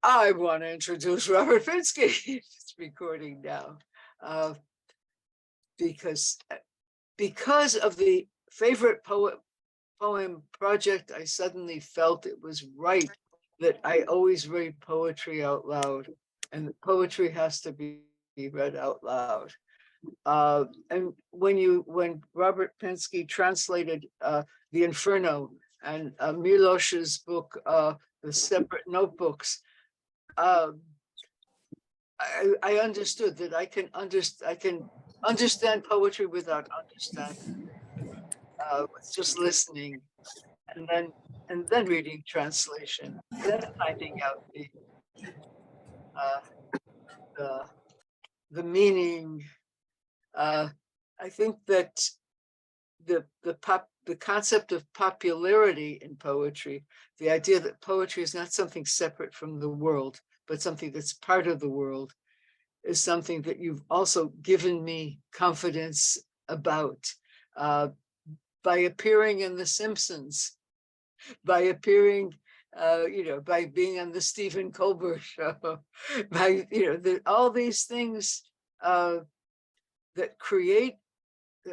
I want to introduce Robert Pinsky. It's recording now, because of the favorite poem project. I suddenly felt it was right that I always read poetry out loud, and poetry has to be read out loud. And when Robert Pinsky translated The Inferno and Milosz's book, The Separate Notebooks, I understood that I can understand poetry without understanding, with just listening, and then reading translation, then finding out uh, the meaning. I think that the concept of popularity in poetry, the idea that poetry is not something separate from the world, but something that's part of the world, is something that you've also given me confidence about, by appearing in The Simpsons, by appearing, by being on the Stephen Colbert Show, by, all these things that create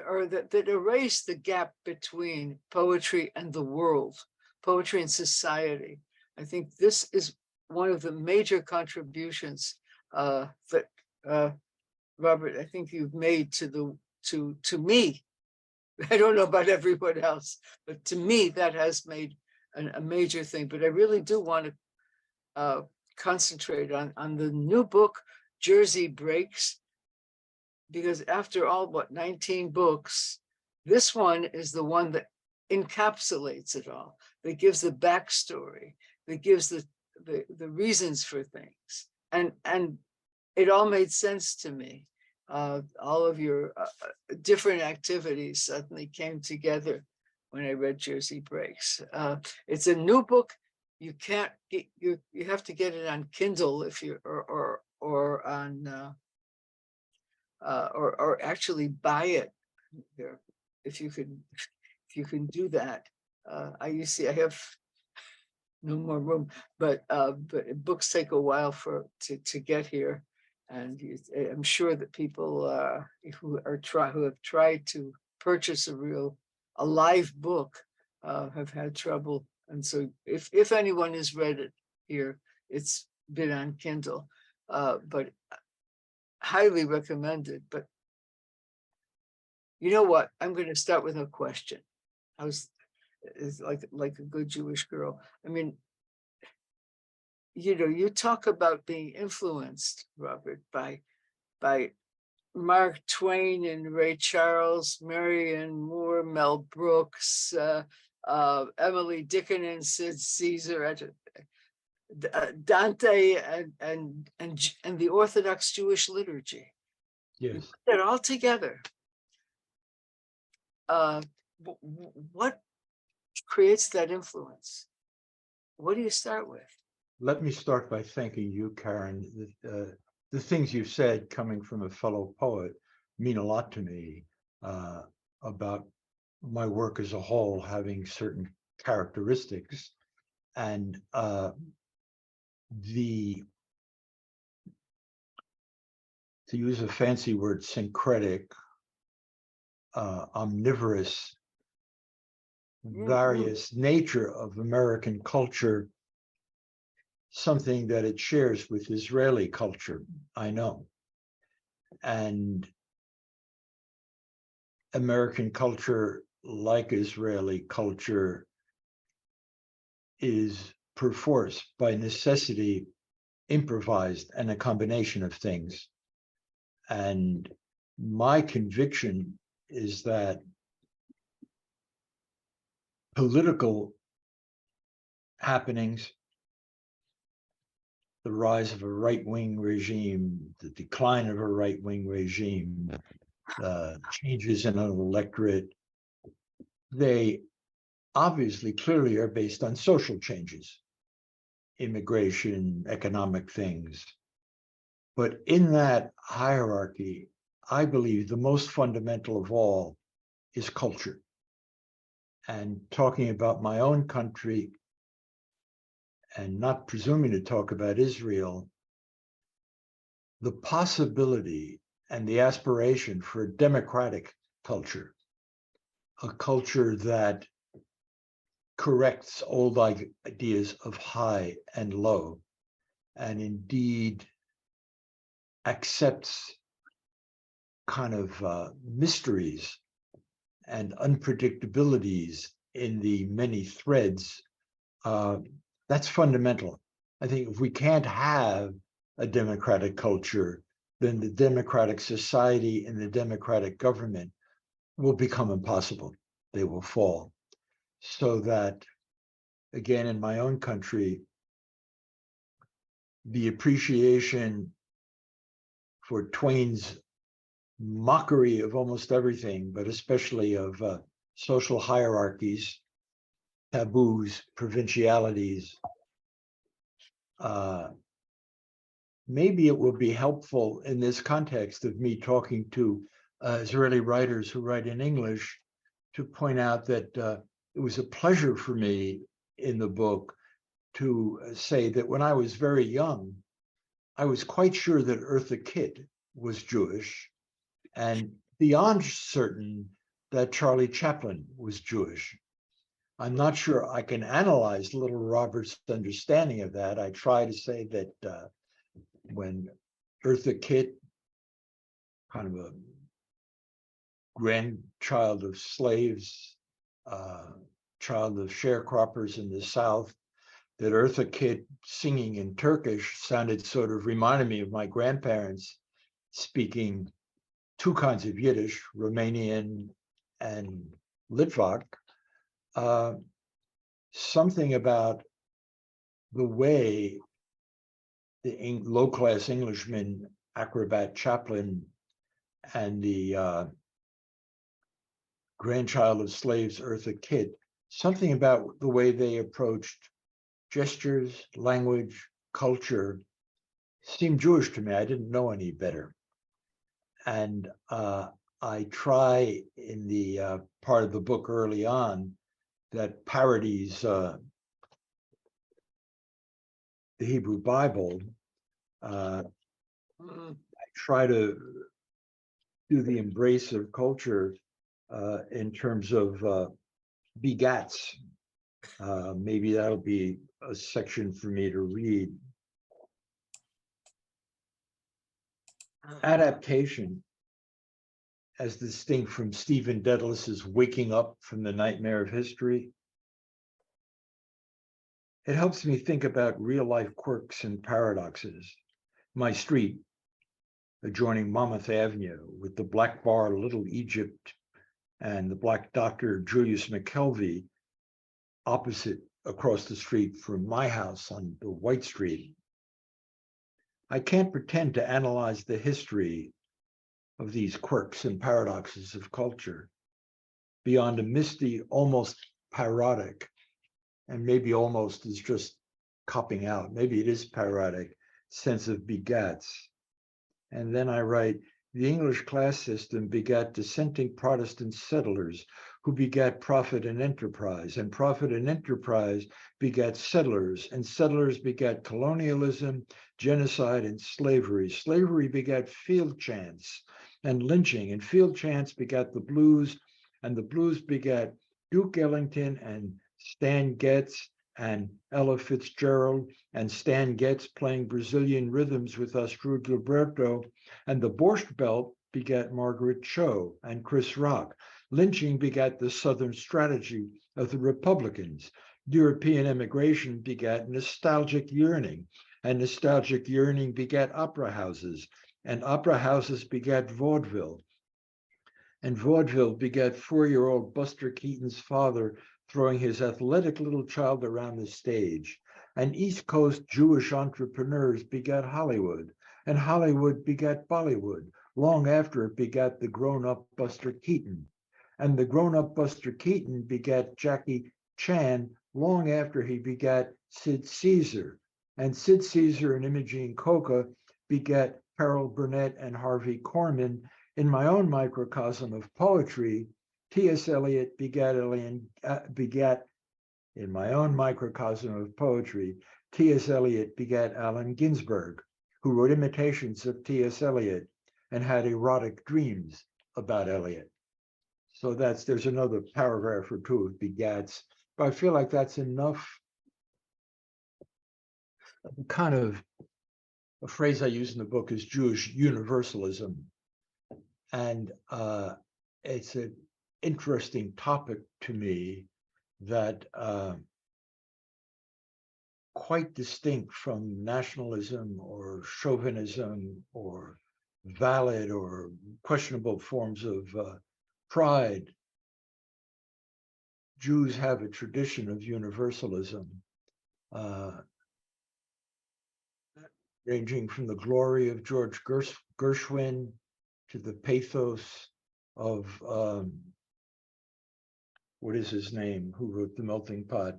or that erase the gap between poetry and the world, poetry and society. I think this is one of the major contributions that Robert, I think you've made to me. I don't know about everyone else, but to me that has made a major thing. But I really do want to concentrate on the new book, Jersey Breaks, because after all, 19 books, this one is the one that encapsulates it all, that gives the backstory, that gives the reasons for things. And it all made sense to me. All of your different activities suddenly came together when I read Jersey Breaks. It's a new book. You can't get, you have to get it on Kindle if you or on or actually buy it there if you can do that. I have no more room, but books take a while to get here, and I'm sure that people who have tried to purchase a live book have had trouble. And so if anyone has read it here, it's been on Kindle, but highly recommended. But you know what? I'm going to start with a question. It's like a good Jewish girl. I mean, you talk about being influenced, Robert, by Mark Twain and Ray Charles, Marianne Moore, Mel Brooks, Emily Dickinson, Sid Caesar, Dante, and the Orthodox Jewish liturgy. Yes. You put that all together. What creates that influence? What do you start with? Let me start by thanking you, Karen. The things you said, coming from a fellow poet, mean a lot to me, about my work as a whole having certain characteristics, and to use a fancy word, syncretic, omnivorous, various nature of American culture, something that it shares with Israeli culture, I know. And American culture, like Israeli culture, is perforce, by necessity, improvised and a combination of things. And my conviction is that political happenings, the rise of a right-wing regime, the decline of a right-wing regime, changes in an electorate, they obviously clearly are based on social changes, immigration, economic things. But in that hierarchy, I believe the most fundamental of all is culture. And talking about my own country and not presuming to talk about Israel, the possibility and the aspiration for a democratic culture, a culture that corrects old ideas of high and low, and indeed accepts kind of mysteries and unpredictabilities in the many threads. That's fundamental. I think if we can't have a democratic culture, then the democratic society and the democratic government will become impossible. They will fall. So that, again, in my own country, the appreciation for Twain's mockery of almost everything, but especially of social hierarchies, taboos, provincialities, maybe it will be helpful in this context of me talking to Israeli writers who write in English to point out that it was a pleasure for me in the book to say that when I was very young, I was quite sure that Eartha Kitt was Jewish, and beyond certain that Charlie Chaplin was Jewish. I'm not sure I can analyze Little Robert's understanding of that. I try to say that when Eartha Kitt, kind of a grandchild of slaves, child of sharecroppers in the South, that Eartha Kitt singing in Turkish reminded me of my grandparents speaking two kinds of Yiddish, Romanian and Litvak. Something about the way the low-class Englishman, acrobat Chaplin, and the grandchild of slaves, Eartha Kitt, something about the way they approached gestures, language, culture, seemed Jewish to me. I didn't know any better. And I try in the part of the book early on that parodies the Hebrew Bible. I try to do the embrace of culture in terms of begats. Maybe that'll be a section for me to read. Adaptation, as distinct from Stephen Dedalus's waking up from the nightmare of history, it helps me think about real life quirks and paradoxes. My street, adjoining Monmouth Avenue, with the Black Bar Little Egypt and the Black Doctor Julius McKelvey opposite across the street from my house on the White Street. I can't pretend to analyze the history of these quirks and paradoxes of culture beyond a misty, almost parodic, and maybe almost is just copping out, maybe it is parodic, sense of begats. And then I write, the English class system begat dissenting Protestant settlers who begat profit and enterprise begat settlers, and settlers begat colonialism, genocide, and slavery. Slavery begat field chants and lynching, and field chants begat the blues, and the blues begat Duke Ellington and Stan Getz and Ella Fitzgerald, and Stan Getz playing Brazilian rhythms with Astrud Gilberto, and the Borscht Belt begat Margaret Cho and Chris Rock. Lynching begat the Southern strategy of the Republicans. European immigration begat nostalgic yearning, and nostalgic yearning begat opera houses, and opera houses begat vaudeville, and vaudeville begat 4-year-old Buster Keaton's father throwing his athletic little child around the stage. And East Coast Jewish entrepreneurs begat Hollywood, and Hollywood begat Bollywood, long after it begat the grown-up Buster Keaton. And the grown-up Buster Keaton begat Jackie Chan long after he begat Sid Caesar. And Sid Caesar and Imogene Coca begat Carol Burnett and Harvey Korman. In my own microcosm of poetry, T.S. Eliot begat in my own microcosm of poetry, T.S. Eliot begat Allen Ginsberg, who wrote imitations of T.S. Eliot and had erotic dreams about Eliot. So there's another paragraph or two of begats, but I feel like that's enough. Kind of a phrase I use in the book is Jewish universalism. And it's an interesting topic to me that quite distinct from nationalism or chauvinism or valid or questionable forms of pride. Jews have a tradition of universalism, ranging from the glory of George Gershwin to the pathos of, what is his name, who wrote The Melting Pot?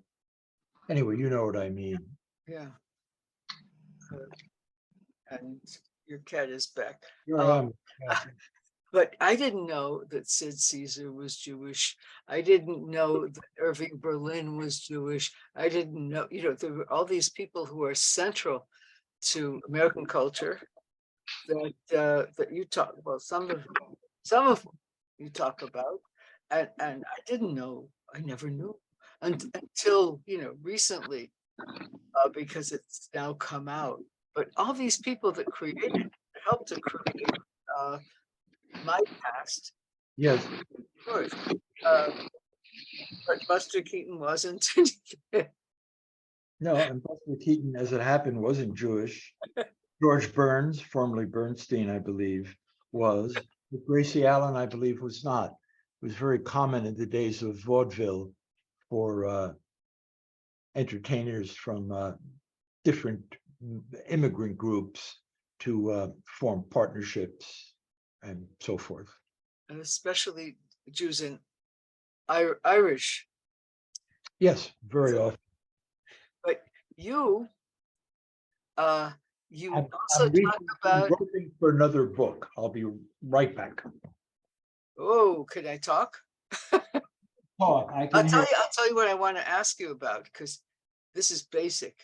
Anyway, you know what I mean. Yeah. And your cat is back. Here I am. But I didn't know that Sid Caesar was Jewish. I didn't know that Irving Berlin was Jewish. I didn't know, there were all these people who are central to American culture that you talk about. Some of them you talk about, and I didn't know. I never knew until recently, because it's now come out. But all these people that helped to create my past. Yes. Yours. But Buster Keaton wasn't. No, and Buster Keaton, as it happened, wasn't Jewish. George Burns, formerly Bernstein, I believe, was. But Gracie Allen, I believe, was not. It was very common in the days of vaudeville for entertainers from different immigrant groups to form partnerships and so forth. And especially Jews and Irish. Yes, very often. But you I'm also talk about. Working for another book. I'll be right back. Oh, can I talk? Talk. I can hear. I'll tell you what I want to ask you about, because this is basic.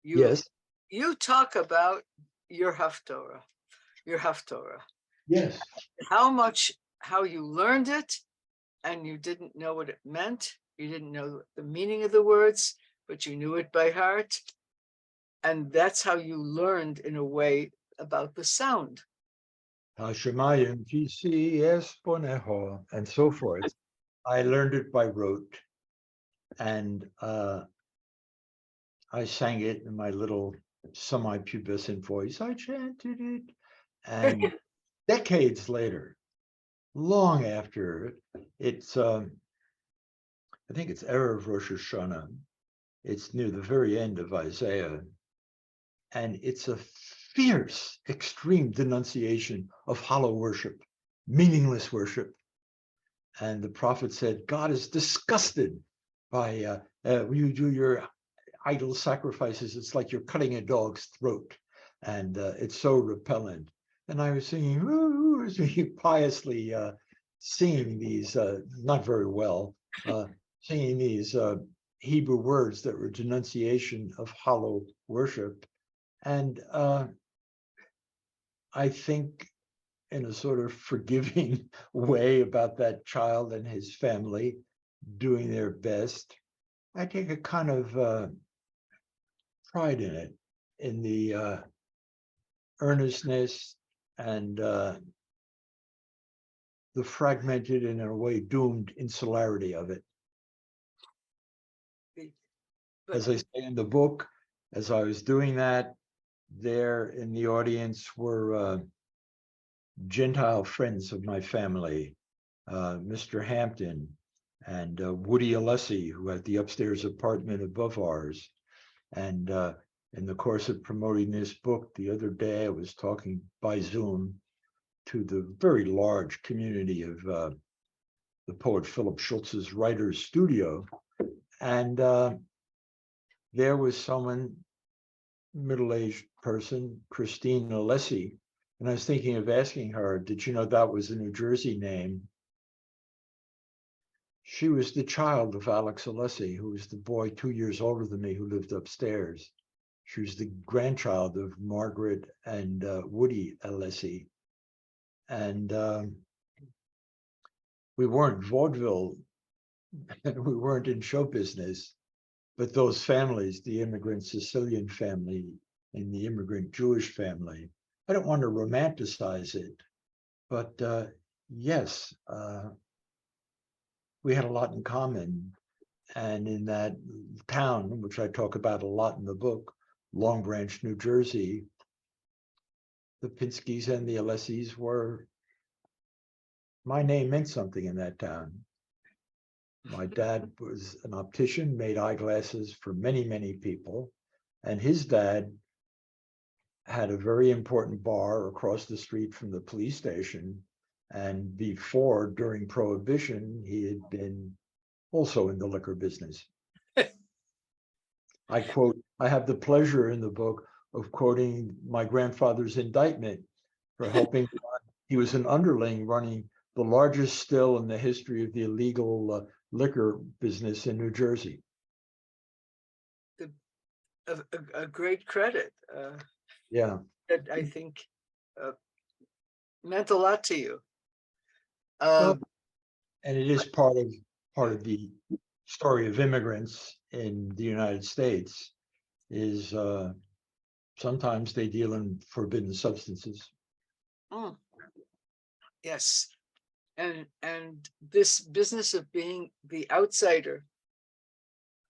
Yes. You talk about your Haftorah. Yes. How you learned it, and you didn't know what it meant. You didn't know the meaning of the words, but you knew it by heart. And that's how you learned, in a way, about the sound. Hashemayim GCS Boneho, and so forth. I learned it by rote, and I sang it in my little semi-pubescent voice. I chanted it, and decades later, long after it's, I think it's Erev Rosh Hashanah. It's near the very end of Isaiah, and it's a fierce, extreme denunciation of hollow worship, meaningless worship. And the prophet said, God is disgusted by when you do your idol sacrifices. It's like you're cutting a dog's throat, and it's so repellent. And I was singing, piously singing these, not very well, singing these Hebrew words that were denunciation of hollow worship. And I think in a sort of forgiving way about that child and his family doing their best. I take a kind of pride in it, in the earnestness and the fragmented and in a way doomed insularity of it. As I say in the book, as I was doing that, there in the audience were Gentile friends of my family, Mr. Hampton and Woody Alessi, who had the upstairs apartment above ours. And in the course of promoting this book, the other day I was talking by Zoom to the very large community of the poet Philip Schultz's writer's studio. And there was someone, middle-aged person, Christine Alessi, and I was thinking of asking her, did you know that was a New Jersey name? She was the child of Alex Alessi, who was the boy 2 years older than me who lived upstairs. She was the grandchild of Margaret and Woody Alessi. And we weren't vaudeville, and we weren't in show business, but those families, the immigrant Sicilian family and the immigrant Jewish family, I don't want to romanticize it, but yes, we had a lot in common. And in that town, which I talk about a lot in the book, Long Branch, New Jersey, the Pinskys and the Alessis were, my name meant something in that town. My dad was an optician, made eyeglasses for many, many people. And his dad had a very important bar across the street from the police station. And before, during Prohibition, he had been also in the liquor business. I quote, I have the pleasure in the book of quoting my grandfather's indictment for helping. He was an underling running the largest still in the history of the illegal liquor business in New Jersey. A great credit. Yeah. That I think meant a lot to you. Well, and it is part of the story of immigrants in the United States is sometimes they deal in forbidden substances. Yes. And this business of being the outsider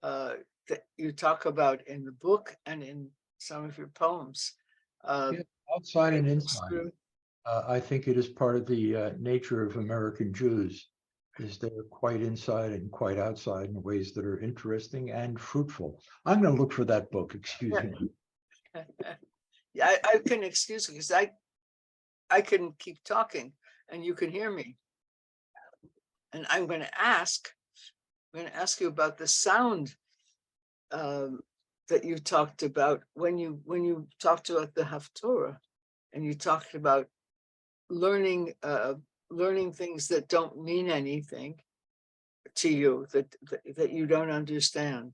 that you talk about in the book and in some of your poems. Outside and inside. I think it is part of the nature of American Jews, is they're quite inside and quite outside in ways that are interesting and fruitful. I'm going to look for that book, excuse me. Yeah, I can excuse you because I can keep talking and you can hear me. And I'm going to ask you about the sound that you talked about when you talked about the Haftorah, and you talked about learning things that don't mean anything to you, that you don't understand,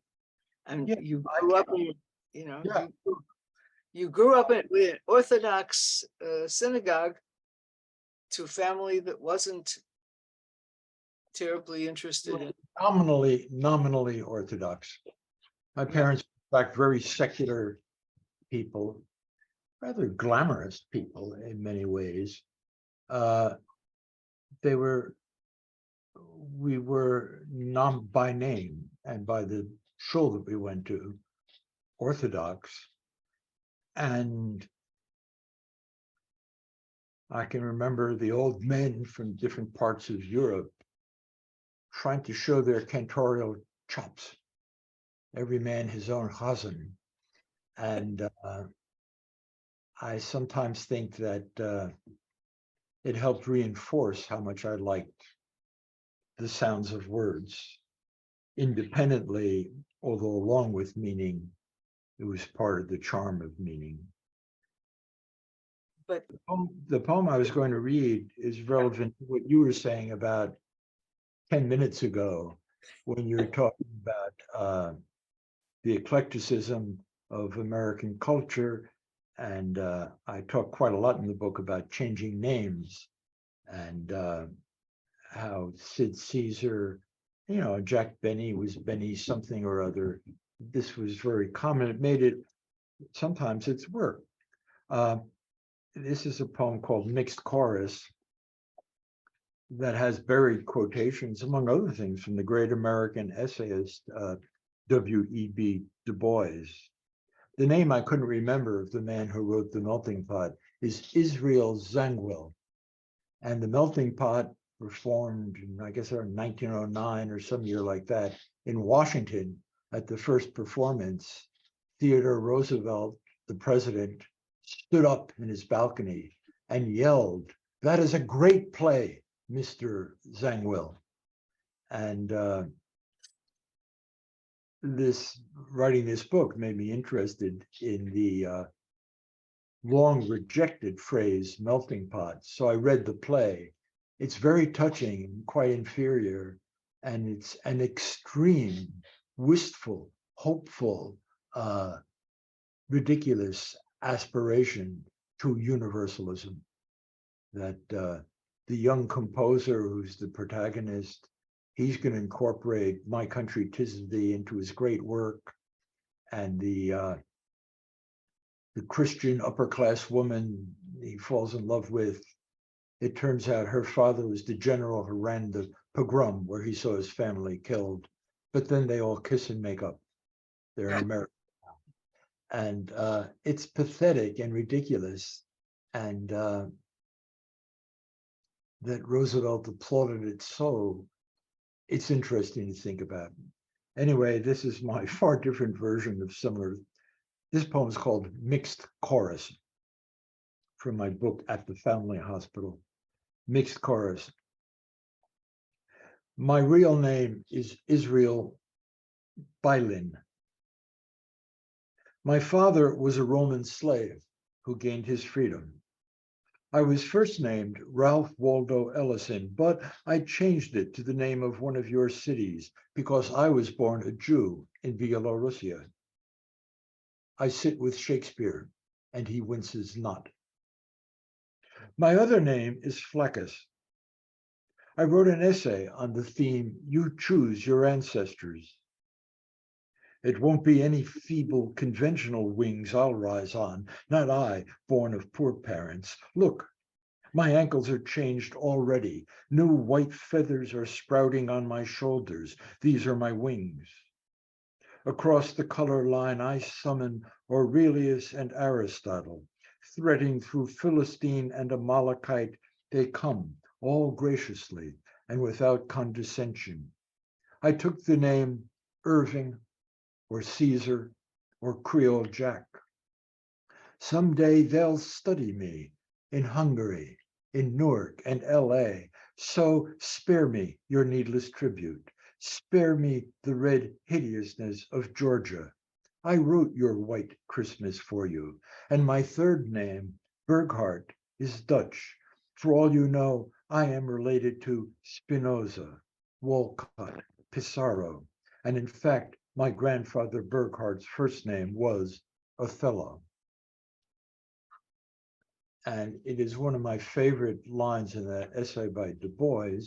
and you grew up in, you grew up in an Orthodox synagogue to a family that wasn't terribly interested in nominally Orthodox. My parents, in fact, very secular people, rather glamorous people in many ways. We were not by name and by the shul that we went to, Orthodox. And I can remember the old men from different parts of Europe trying to show their cantorial chops. Every man his own chazan. And I sometimes think that it helped reinforce how much I liked the sounds of words independently, although along with meaning, it was part of the charm of meaning. But the poem I was going to read is relevant to what you were saying about 10 minutes ago, when you were talking about the eclecticism of American culture. And I talk quite a lot in the book about changing names and how Sid Caesar, Jack Benny was Benny something or other. This was very common. It made it, sometimes it's work. This is a poem called Mixed Chorus that has buried quotations, among other things, from the great American essayist W.E.B. Du Bois. The name I couldn't remember of the man who wrote The Melting Pot is Israel Zangwill. And The Melting Pot was formed, I guess, around 1909 or some year like that, in Washington. At the first performance, Theodore Roosevelt, the president, stood up in his balcony and yelled, "That is a great play, Mr. Zangwill." And writing this book made me interested in the long rejected phrase melting pot. So I read the play. It's very touching and quite inferior, and it's an extreme, wistful, hopeful ridiculous aspiration to universalism, that the young composer who's the protagonist, he's going to incorporate My Country 'Tis of Thee into his great work, and the Christian upper class woman he falls in love with, it turns out her father was the general who ran the pogrom where he saw his family killed, but then they all kiss and make up. They're in America. And it's pathetic and ridiculous. And that Roosevelt applauded it so, it's interesting to think about. Anyway, this is my far different version of similar. This poem is called Mixed Chorus, from my book At the Family Hospital. Mixed Chorus. My real name is Israel Bailin. My father was a Roman slave who gained his freedom. I was first named Ralph Waldo Ellison, but I changed it to the name of one of your cities because I was born a Jew in Bielorussia. I sit with Shakespeare, and he winces not. My other name is Fleccas. I wrote an essay on the theme, You Choose Your Ancestors. It won't be any feeble conventional wings I'll rise on, not I, born of poor parents. Look, my ankles are changed already. New white feathers are sprouting on my shoulders. These are my wings. Across the color line, I summon Aurelius and Aristotle. Threading through Philistine and Amalekite, they come, all graciously and without condescension. I took the name Irving, or Caesar, or Creole Jack. Someday they'll study me in Hungary, in Newark and LA. So spare me your needless tribute. Spare me the red hideousness of Georgia. I wrote your white Christmas for you. And my third name, Burghardt, is Dutch. For all you know, I am related to Spinoza, Walcott, Pissarro. And in fact, my grandfather Burghardt's first name was Othello. And it is one of my favorite lines in that essay by Du Bois.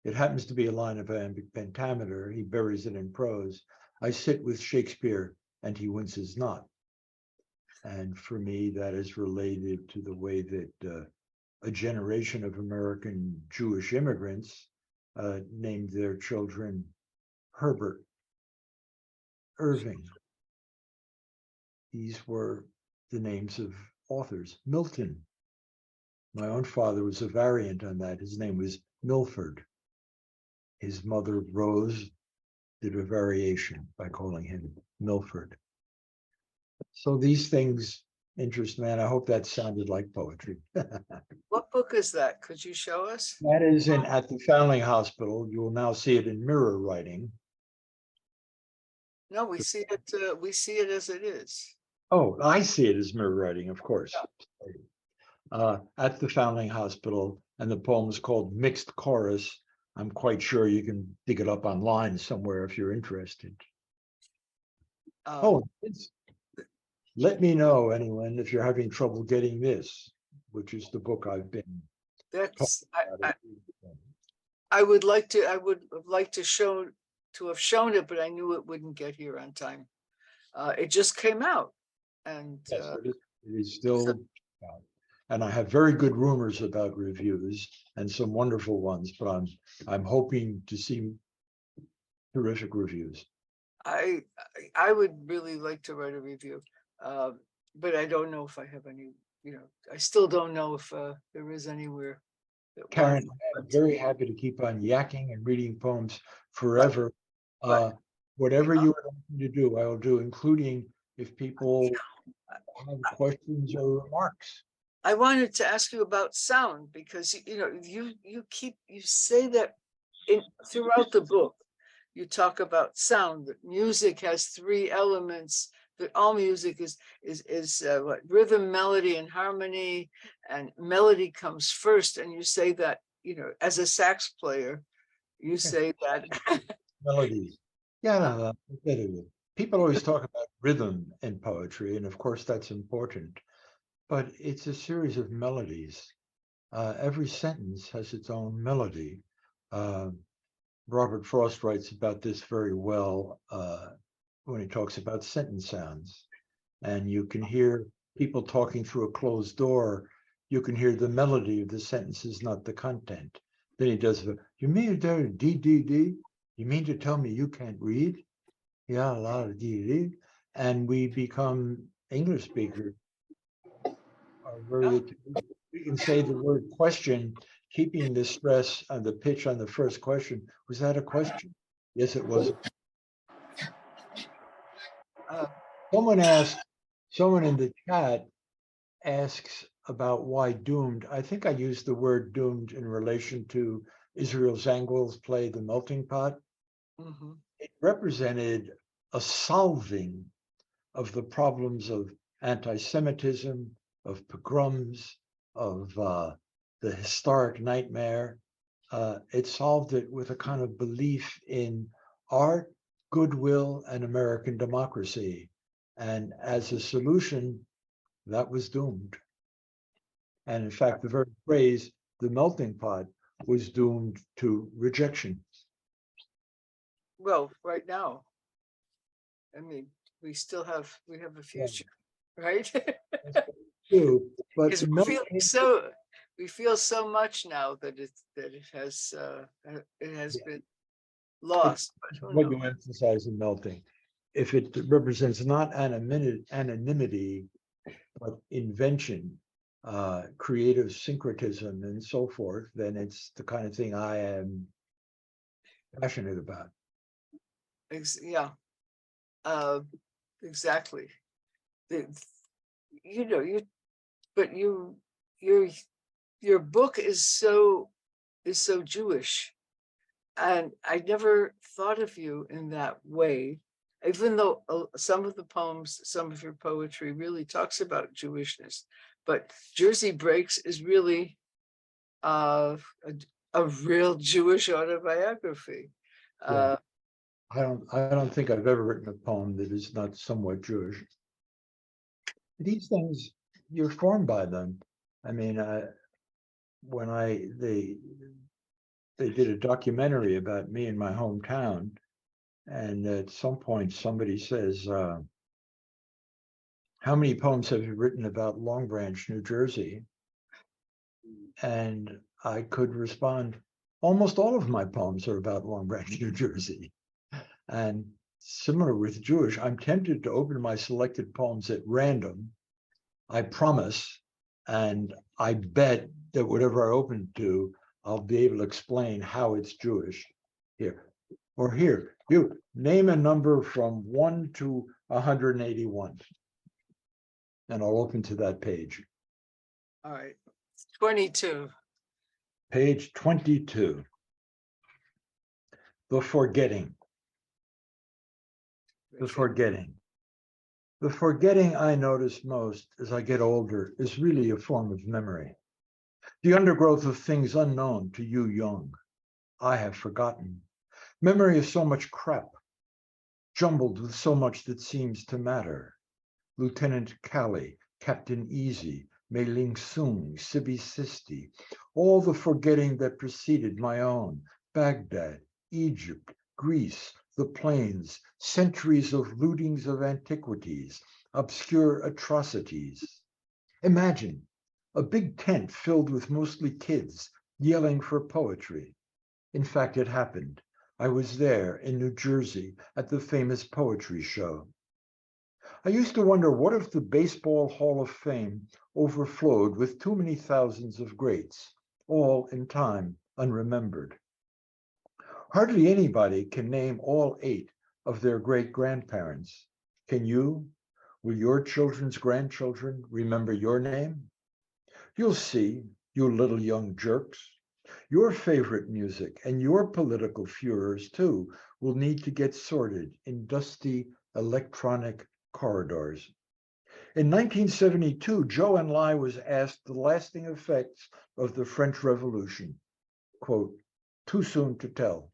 It happens to be a line of iambic pentameter. He buries it in prose. I sit with Shakespeare, and he winces not. And for me, that is related to the way that a generation of American Jewish immigrants named their children Herbert, Irving. These were the names of authors. Milton. My own father was a variant on that. His name was Milford. His mother, Rose, did a variation by calling him Milford. So these things interest me, and I hope that sounded like poetry. What book is that? Could you show us? That is in At the Family Hospital. You will now see it in mirror writing. No, we see it. We see it as it is. Oh, I see it as mirror writing, of course. At the Foundling Hospital, and the poem is called Mixed Chorus. I'm quite sure you can dig it up online somewhere if you're interested. Let me know, anyone, if you're having trouble getting this, which is the book I've been. That's I would like to. I would have liked to have shown it, but I knew it wouldn't get here on time. It just came out, and yes, it is still out. And I have very good rumors about reviews and some wonderful ones, but I'm hoping to see terrific reviews. I would really like to write a review, but I don't know if I have any. I still don't know if there is anywhere. Karen, I'm very happy to keep on yakking and reading poems forever. Whatever you want me to do, I will do, including if people have questions or remarks. I wanted to ask you about sound, because you say that throughout the book, you talk about sound, that music has three elements, that all music is what, rhythm, melody, and harmony, and melody comes first. And you say that, as a sax player, you say that melodies. Yeah, no, people always talk about rhythm in poetry, and of course that's important, but it's a series of melodies. Every sentence has its own melody. Uh, Robert Frost writes about this very well when he talks about sentence sounds. And you can hear people talking through a closed door. You can hear the melody of the sentences, not the content. Then he does the, you mean to D, D, D? You mean to tell me you can't read? Yeah, a lot of D, D. And we become English speakers. We can say the word question, keeping the stress on the pitch on the first question. Was that a question? Yes, it was. Uh, Someone in the chat asks about why doomed. I think I used the word doomed in relation to Israel Zangwill's play, The Melting Pot. mhm. It represented a solving of the problems of anti-Semitism, of pogroms, of the historic nightmare. It solved it with a kind of belief in art, goodwill, and American democracy. And as a solution, that was doomed. And in fact, the very phrase, the melting pot, was doomed to rejection. Well, right now, I mean, we have a future, right? True, but Because we feel so much now that it has been lost. But who what knows? you emphasize in melting, if it represents not anonymity, but invention, creative syncretism, and so forth, then it's the kind of thing I am passionate about. Yeah, uh, exactly. The, you know, but your book is so Jewish, and I never thought of you in that way. Even though some of the poems, some of your poetry really talks about Jewishness, but Jersey Breaks is really uh, a real Jewish autobiography. Yeah. Uh, I don't think I've ever written a poem that is not somewhat Jewish. These things, you're formed by them. I mean, when they did a documentary about me in my hometown, and at some point somebody says, how many poems have you written about Long Branch, New Jersey? And I could respond, almost all of my poems are about Long Branch, New Jersey. And similar with Jewish, I'm tempted to open my selected poems at random. I promise, and I bet that whatever I open to, I'll be able to explain how it's Jewish. Here, or here, you name a number from 1 to 181, and I'll open to that page. all right, 22. Page 22. The forgetting. The forgetting. The forgetting I notice most as I get older is really a form of memory. The undergrowth of things unknown to you young. I have forgotten. Memory is so much crap, jumbled with so much that seems to matter. Lieutenant Calley, Captain Easy, Mei Ling Sung, Sibi Sisti, all the forgetting that preceded my own, Baghdad, Egypt, Greece, the plains, centuries of lootings of antiquities, obscure atrocities. Imagine a big tent filled with mostly kids yelling for poetry. In fact, it happened. I was there in New Jersey at the famous poetry show. I used to wonder, what if the Baseball Hall of Fame overflowed with too many thousands of greats, all in time unremembered? Hardly anybody can name all 8 of their great-grandparents. Can you? Will your children's grandchildren remember your name? You'll see, you little young jerks. Your favorite music and your political furors, too, will need to get sorted in dusty electronic corridors. In 1972, Zhou Enlai was asked the lasting effects of the French Revolution. Quote, too soon to tell.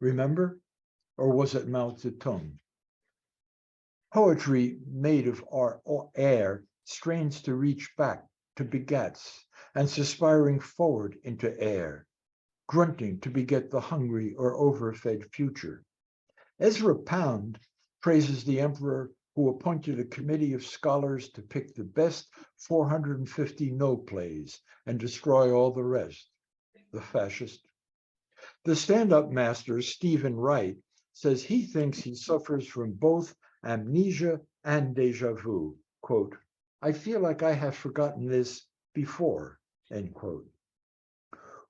Remember? Or was it Mao Zedong? Poetry made of our air strains to reach back to begats, and suspiring forward into air, grunting to beget the hungry or overfed future. Ezra Pound praises the emperor who appointed a committee of scholars to pick the best 450 no plays and destroy all the rest, the fascist. The stand-up master, Stephen Wright, says he thinks he suffers from both amnesia and deja vu. Quote, I feel like I have forgotten this before, end quote.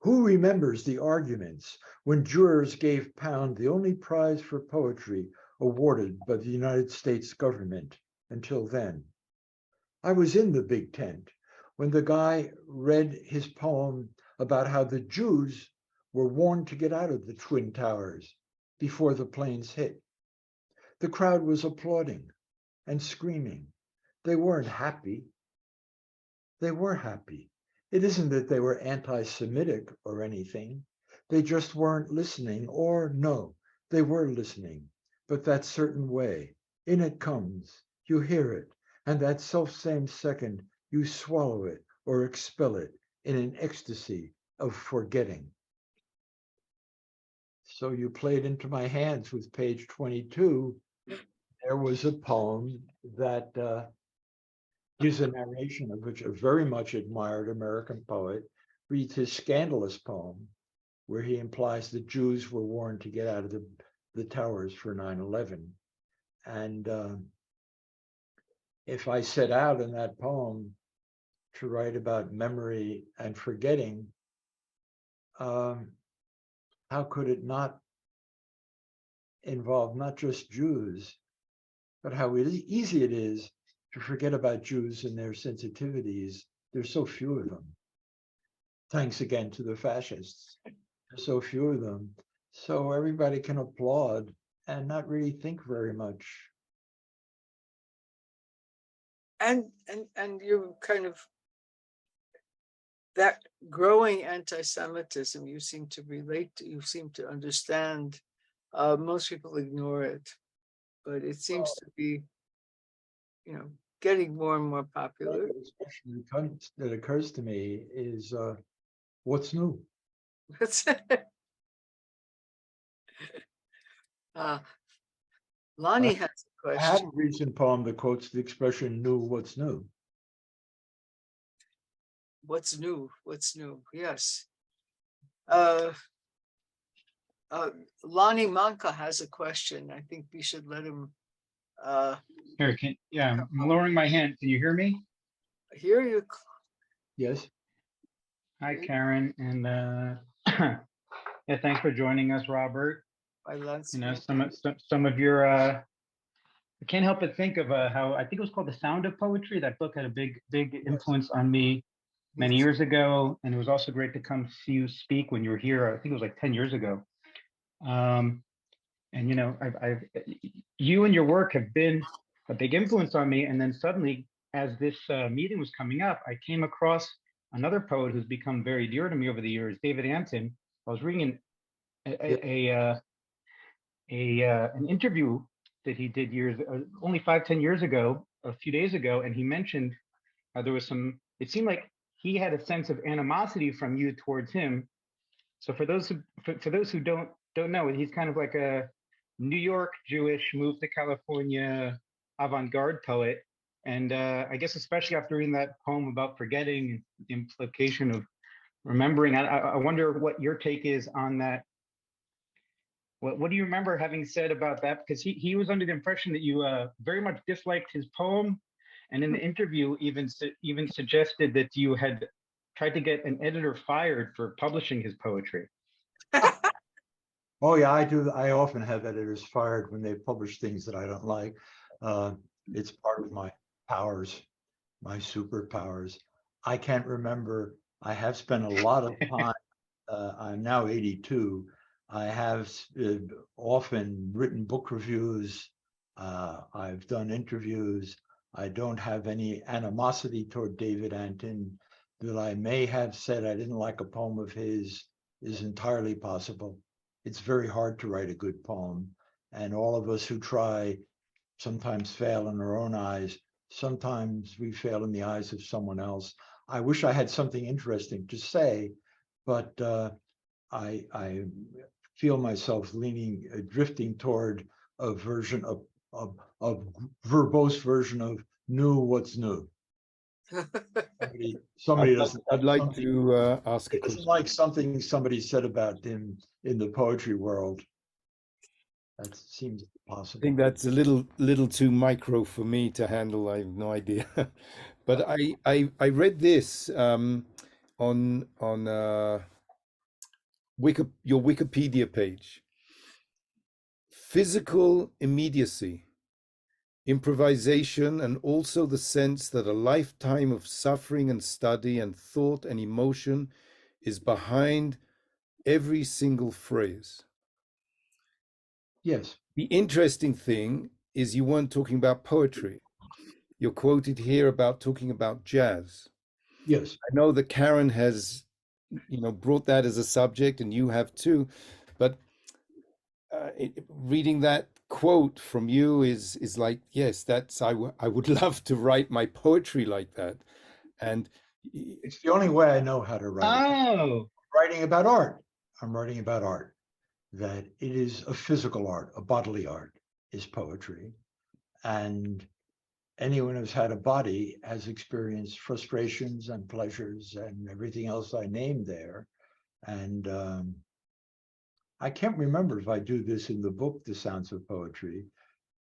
Who remembers the arguments when jurors gave Pound the only prize for poetry awarded by the United States government until then? I was in the big tent when the guy read his poem about how the Jews were warned to get out of the Twin Towers before the planes hit. The crowd was applauding and screaming. They weren't happy. They were happy. It isn't that they were anti-Semitic or anything. They just weren't listening, or no, they were listening, but that certain way. In it comes, you hear it, and that self-same second, you swallow it or expel it in an ecstasy of forgetting. So you played into my hands with page 22. There was a poem that gives a narration of which a very much admired American poet reads his scandalous poem, where he implies that Jews were warned to get out of the towers for 9/11. And if I set out in that poem to write about memory and forgetting, how could it not involve not just Jews, but how easy it is to forget about Jews and their sensitivities? There's so few of them. Thanks again to the fascists. There's so few of them. So everybody can applaud and not really think very much. And you kind of, that growing anti-Semitism you seem to relate to, you seem to understand. Most people ignore it, but it seems to be, getting more and more popular. The question that occurs to me is, what's new? Lonnie has a I have question. a recent poem that quotes the expression "new, what's new." What's new? What's new? Yes. Lonnie Manka has a question. I think we should let him Here, I'm lowering my hand. Can you hear me? hear you. Yes. Hi, Karen, and yeah, thanks for joining us, Robert. Some of your I can't help but think of how I think it was called The Sound of Poetry. That book had a big influence on me many years ago, and it was also great to come see you speak when you were here. I think it was like 10 years ago. And you and your work have been a big influence on me. And then suddenly, as this meeting was coming up, I came across another poet who's become very dear to me over the years, David Antin. I was reading an interview that he did only 5-10 years ago, a few days ago, and he mentioned there was it seemed like he had a sense of animosity from you towards him. So for those who don't know, he's kind of like a New York Jewish, moved to California avant-garde poet. And I guess especially after reading that poem about forgetting and the implication of remembering, I wonder what your take is on that. What do you remember having said about that? Because he was under the impression that you very much disliked his poem, and in the interview even suggested that you had tried to get an editor fired for publishing his poetry. Oh yeah, I do. I often have editors fired when they publish things that I don't like. It's part of my powers, my superpowers. I can't remember. I have spent a lot of time. I'm now 82. I have often written book reviews. I've done interviews. I don't have any animosity toward David Antin. That I may have said I didn't like a poem of his is entirely possible. It's very hard to write a good poem. And all of us who try sometimes fail in our own eyes. Sometimes we fail in the eyes of someone else. I wish I had something interesting to say, but I feel myself leaning, drifting toward a version of verbose version of new what's new. Somebody doesn't I'd like somebody to ask a doesn't question. like something somebody said about him in the poetry world. That seems I possible. think that's a little too micro for me to handle. I have no idea. But I read this on your Wikipedia page. Physical immediacy, improvisation, and also the sense that a lifetime of suffering and study and thought and emotion is behind every single phrase. Yes. The interesting thing is you weren't talking about poetry. You're quoted here about talking about jazz. Yes. I know that Karen has, brought that as a subject, and you have too. But reading that quote from you is like, yes, I would love to write my poetry like that. And It's the only way I know how to write it. Oh, Writing about art. I'm writing about art. That it is a physical art, a bodily art is poetry. And anyone who's had a body has experienced frustrations and pleasures and everything else I named there. And I can't remember if I do this in the book, The Sounds of Poetry.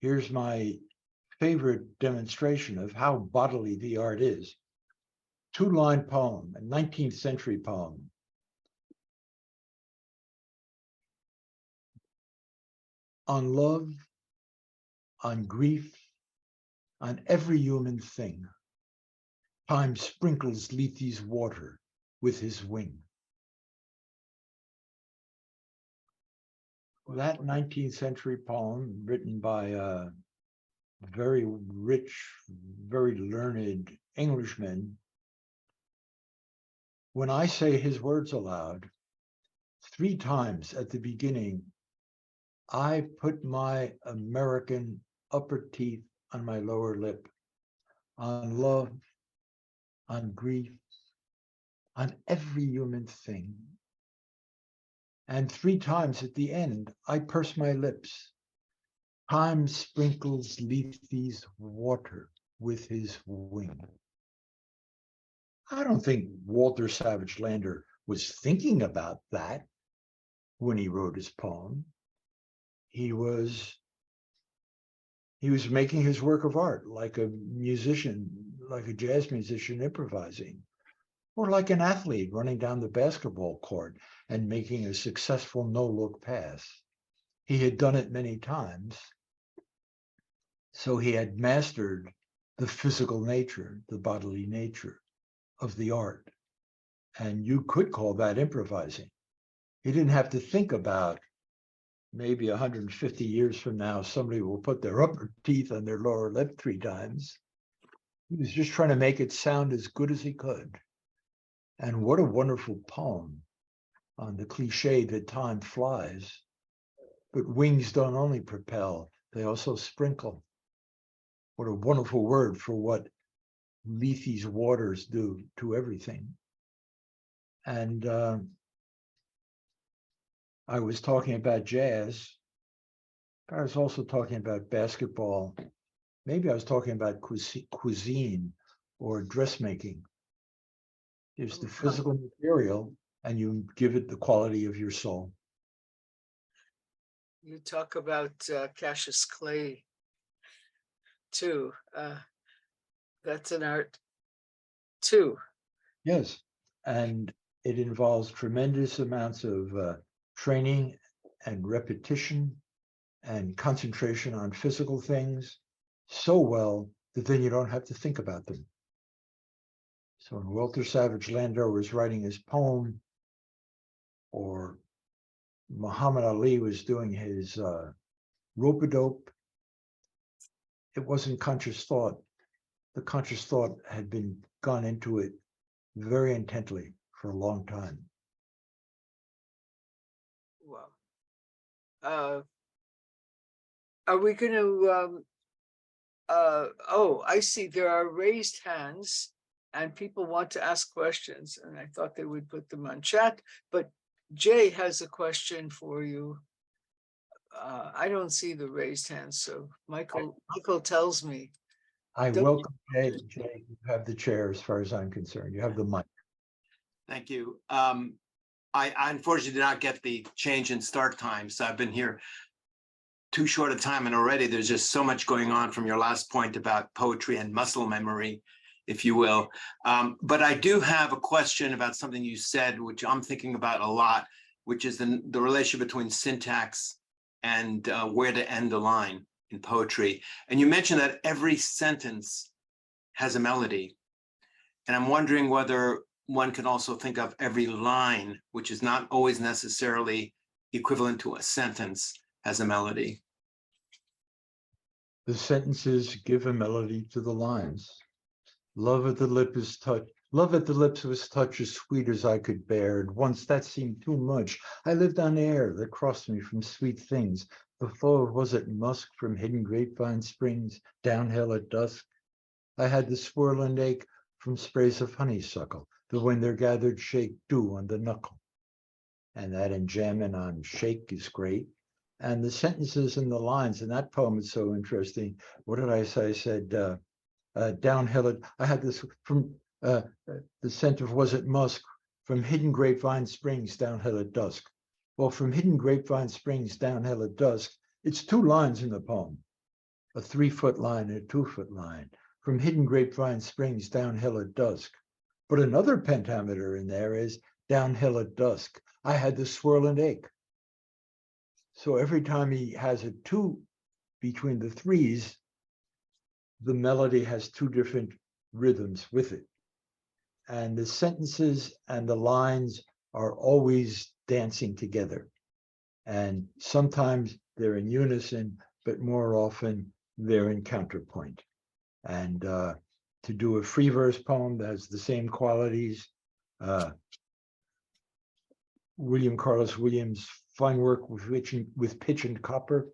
Here's my favorite demonstration of how bodily the art is. 2-line poem, a 19th century poem. On love, on grief, on every human thing. Time sprinkles Lethe's water with his wing. That 19th century poem, written by a very rich, very learned Englishman, when I say his words aloud, 3 times at the beginning, I put my American upper teeth on my lower lip, on love, on grief, on every human thing. And 3 times at the end, I purse my lips. Time sprinkles Lethe's water with his wing. I don't think Walter Savage Landor was thinking about that when he wrote his poem. He was making his work of art like a musician, like a jazz musician improvising, or like an athlete running down the basketball court and making a successful no-look pass. He had done it many times, so he had mastered the physical nature, the bodily nature of the art. And you could call that improvising. He didn't have to think about maybe 150 years from now, somebody will put their upper teeth on their lower lip 3 times. He was just trying to make it sound as good as he could. And what a wonderful poem on the cliche that time flies, but wings don't only propel, they also sprinkle. What a wonderful word for what Lethe's waters do to everything. And I was talking about jazz. I was also talking about basketball. Maybe I was talking about cuisine or dressmaking. There's the physical material, and you give it the quality of your soul. You talk about Cassius Clay too. That's an art too. Yes, and it involves tremendous amounts of training and repetition and concentration on physical things so well that then you don't have to think about them. So when Walter Savage Landor was writing his poem, or Muhammad Ali was doing his rope-a-dope, it wasn't conscious thought. The conscious thought had been gone into it very intently for a long time. Wow. Are we going to Oh, I see. There are raised hands and people want to ask questions, and I thought they would put them on chat, but Jay has a question for you. I don't see the raised hands, so Michael tells me. I Don't- welcome Jay. Jay, you have the chair as far as I'm concerned. You have the mic. Thank you. I unfortunately did not get the change in start time, so I've been here too short a time, and already there's just so much going on from your last point about poetry and muscle memory, if you will. But I do have a question about something you said, which I'm thinking about a lot, which is the relationship between syntax and where to end the line in poetry. And you mentioned that every sentence has a melody. And I'm wondering whether one can also think of every line, which is not always necessarily equivalent to a sentence, as a melody. The sentences give a melody to the lines. Love at the lip is touch. Love at the lips was touch as sweet as I could bear. And once that seemed too much. I lived on air that crossed me from sweet things. The flow of was it musk from hidden grapevine springs, downhill at dusk. I had the swirl and ache from sprays of honeysuckle, the when there gathered shake dew on the knuckle. And that in jamming on shake is great. And the sentences and the lines in that poem is so interesting. What did I say? I said, downhill. I had this from the scent of was it musk from hidden grapevine springs downhill at dusk. Well, from hidden grapevine springs downhill at dusk, it's 2 lines in the poem, a 3-foot line and a 2-foot line. From hidden grapevine springs downhill at dusk. But another pentameter in there is downhill at dusk. I had the swirl and ache. So every time he has a 2 between the 3s, the melody has 2 different rhythms with it. And the sentences and the lines are always dancing together. And sometimes they're in unison, but more often they're in counterpoint. And to do a free verse poem that has the same qualities, William Carlos Williams' fine work with pitch and copper.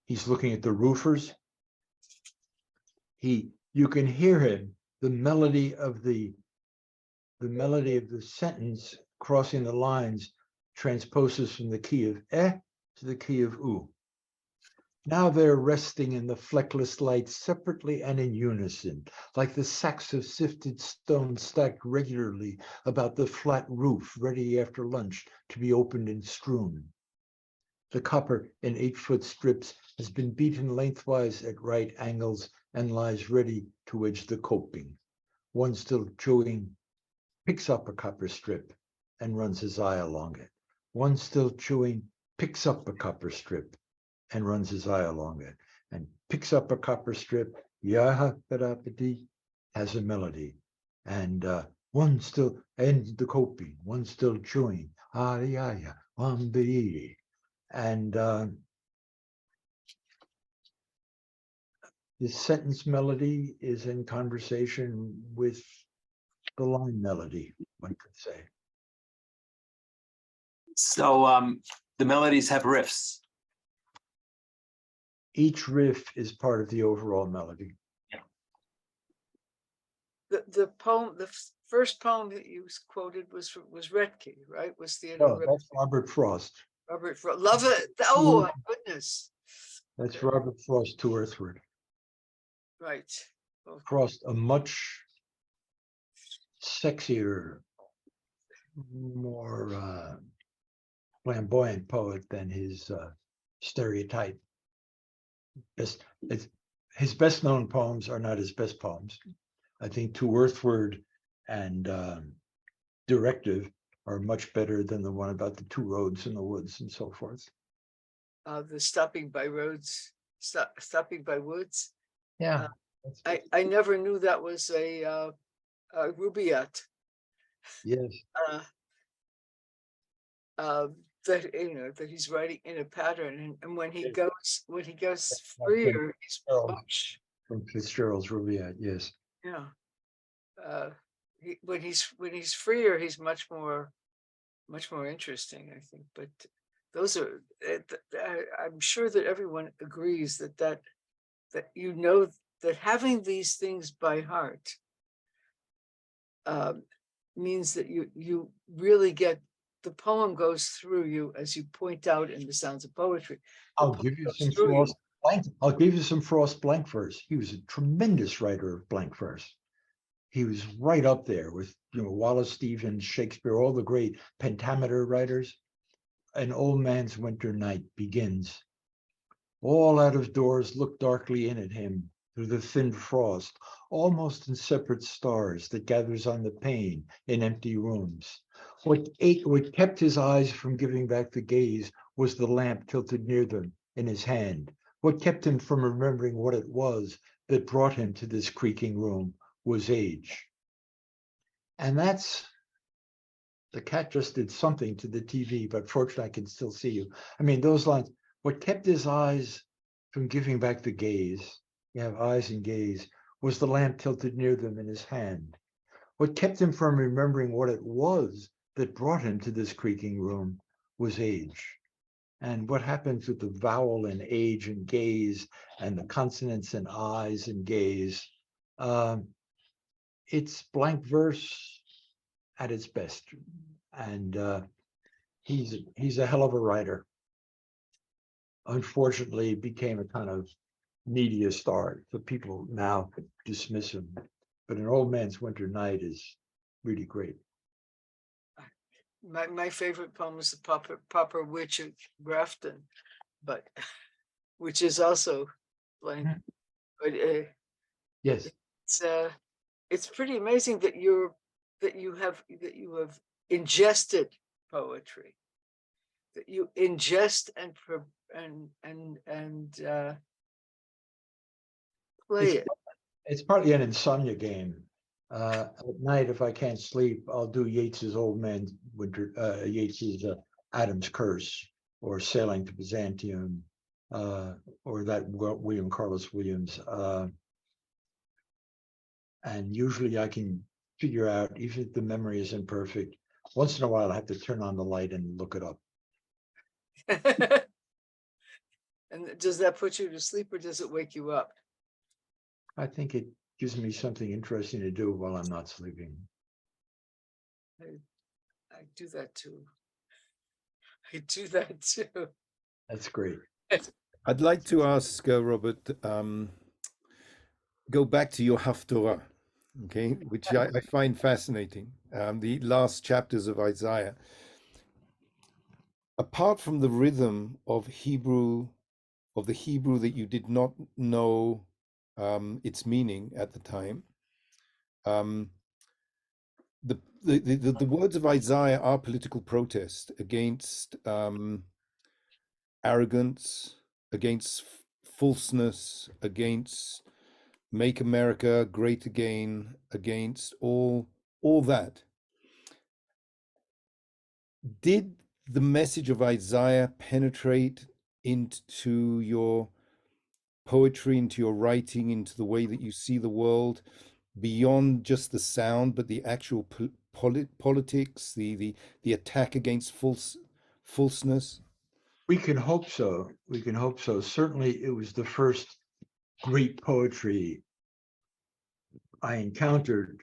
He's looking at the roofers. You can hear him, the melody of the sentence crossing the lines transposes from the key of eh to the key of oo. Now they're resting in the fleckless light separately and in unison, like the sacks of sifted stone stacked regularly about the flat roof, ready after lunch to be opened and strewn. The copper in 8-foot strips has been beaten lengthwise at right angles and lies ready to wedge the coping. One still chewing picks up a copper strip and runs his eye along it. One still chewing picks up a copper strip and runs his eye along it, and picks up a copper strip, has a melody. And one still ends the coping, one still chewing, and the sentence melody is in conversation with the line melody, one could say. So the melodies have riffs. Each riff is part of the overall melody. The poem, the first poem that you quoted was Retke, right? Was the Oh, that's Robert Frost. Robert Frost. Love it. Oh my goodness. That's Robert Frost to Earthward. Right. Oh, Frost, a much sexier, more flamboyant poet than his stereotype. His best known poems are not his best poems. I think To Earthward and Directive are much better than the one about the 2 roads in the woods and so forth. the stopping by roads, stopping by woods. Yeah. I never knew that was a Rubaiyat. Yes. That that he's writing in a pattern, and when he goes freer, he's much. From Fitzgerald's Rubaiyat, yes. Yeah. When he's freer, he's much more interesting, I think. But those are, I'm sure that everyone agrees that that having these things by heart means that you really get, the poem goes through you, as you point out in The Sounds of Poetry. The I'll poem give you goes some through you. Frost blank. I'll give you some Frost blank verse. He was a tremendous writer of blank verse. He was right up there with, Wallace Stevens, Shakespeare, all the great pentameter writers. An old man's winter night begins. All out of doors look darkly in at him through the thin frost, almost in separate stars that gathers on the pane in empty rooms. What kept his eyes from giving back the gaze was the lamp tilted near them in his hand. What kept him from remembering what it was that brought him to this creaking room was age. And that's, the cat just did something to the TV, but fortunately I can still see you. I mean, those lines, what kept his eyes from giving back the gaze, you have eyes and gaze, was the lamp tilted near them in his hand. What kept him from remembering what it was that brought him to this creaking room was age. And what happens with the vowel in age and gaze and the consonants in eyes and gaze, it's blank verse at its best. And he's a hell of a writer. Unfortunately, became a kind of media star, so people now dismiss him. But An Old Man's Winter Night is really great. My favorite poem is the Pauper Witch of Grafton, but which is also blank. But Yes, it's pretty amazing that you have ingested poetry, that you ingest and play it. it's partly an insomnia game. At night, if I can't sleep, I'll do Yeats's Old Man's Winter, Yeats's Adam's Curse, or Sailing to Byzantium, or that William Carlos Williams. And usually I can figure out, even if the memory is imperfect, once in a while I have to turn on the light and look it up. And does that put you to sleep or does it wake you up? I think it gives me something interesting to do while I'm not sleeping. I do that too. I do that too. That's great. I'd like to ask Robert, go back to your Haftorah, okay, which I find fascinating. The last chapters of Isaiah. Apart from the rhythm of Hebrew, of the Hebrew that you did not know its meaning at the time, the words of Isaiah are political protest against arrogance, against falseness, against make America great again, against all that. Did the message of Isaiah penetrate into your poetry, into your writing, into the way that you see the world, beyond just the sound, but the actual politics, the attack against falseness? We can hope so. We can hope so. Certainly, it was the first great poetry I encountered,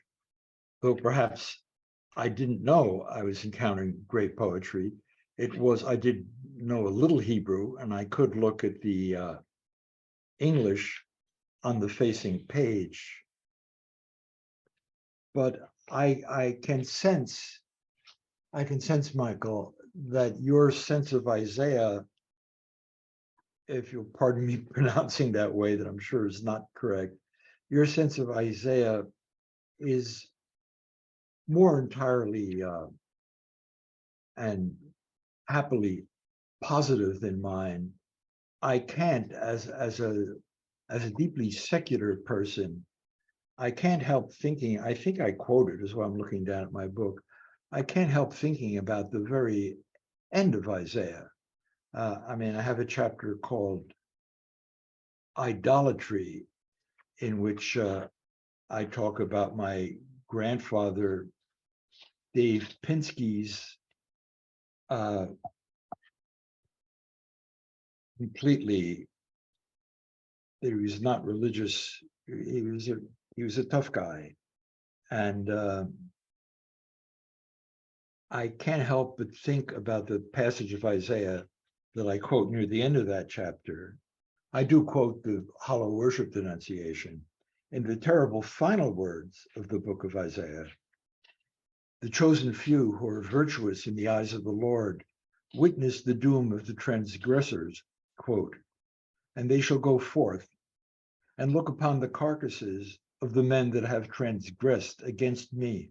though perhaps I didn't know I was encountering great poetry. I did know a little Hebrew, and I could look at the English on the facing page. But I can sense, Michael, that your sense of Isaiah, if you'll pardon me pronouncing that way, that I'm sure is not correct, your sense of Isaiah is more entirely and happily positive than mine. I can't, as a deeply secular person, I can't help thinking, I think I quoted as well, I'm looking down at my book, I can't help thinking about the very end of Isaiah. I mean, I have a chapter called Idolatry, in which I talk about my grandfather, Dave Pinsky's completely, he was not religious he was a tough guy. And I can't help but think about the passage of Isaiah that I quote near the end of that chapter. I do quote the hollow worship denunciation in the terrible final words of the book of Isaiah. The chosen few who are virtuous in the eyes of the Lord witness the doom of the transgressors, quote, and they shall go forth and look upon the carcasses of the men that have transgressed against me.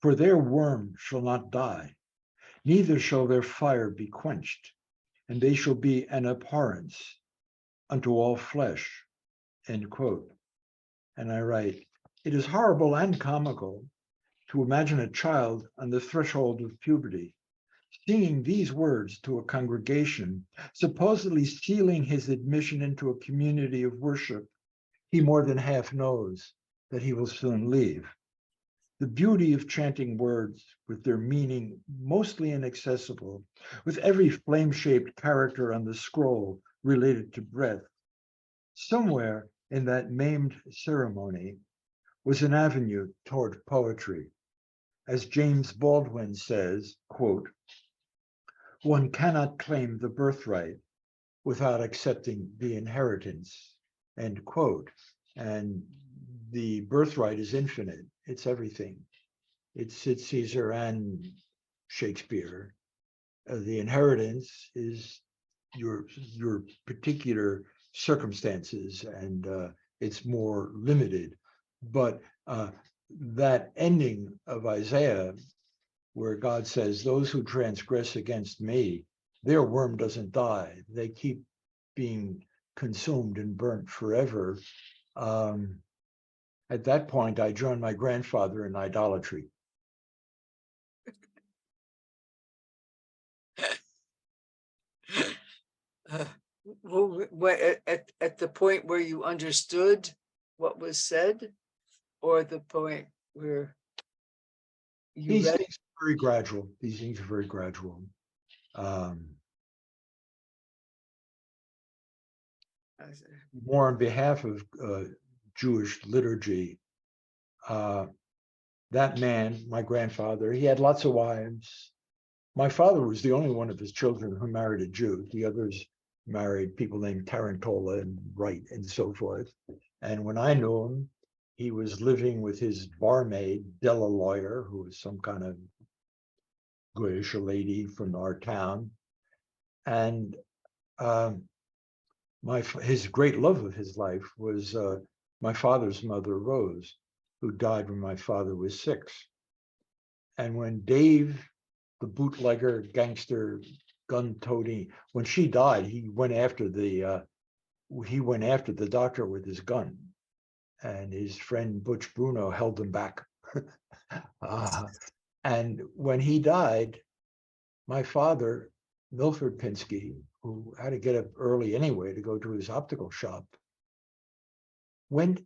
For their worm shall not die, neither shall their fire be quenched, and they shall be an abhorrence unto all flesh, end quote. And I write, it is horrible and comical to imagine a child on the threshold of puberty singing these words to a congregation, supposedly sealing his admission into a community of worship he more than half knows that he will soon leave. The beauty of chanting words with their meaning mostly inaccessible, with every flame-shaped character on the scroll related to breath. Somewhere in that maimed ceremony was an avenue toward poetry. As James Baldwin says, quote, one cannot claim the birthright without accepting the inheritance, end quote. And the birthright is infinite. It's everything. It's Caesar and Shakespeare. The inheritance is your particular circumstances, and it's more limited. But that ending of Isaiah, where God says, those who transgress against me, their worm doesn't die. They keep being consumed and burnt forever. At that point, I joined my grandfather in idolatry. At the point where you understood what was said, or the point where you These read? things are very gradual. These things are very gradual. More on behalf of Jewish liturgy, that man, my grandfather, he had lots of wives. My father was the only one of his children who married a Jew. The others married people named Tarantola and Wright and so forth. And when I knew him, he was living with his barmaid, Della Lawyer, who was some kind of Goyish lady from our town. And his great love of his life was my father's mother, Rose, who died when my father was 6. And when Dave, the bootlegger, gangster, gun-toting, when she died, he went after the doctor with his gun, and his friend Butch Bruno held him back. And when he died, my father, Milford Pinsky, who had to get up early anyway to go to his optical shop, went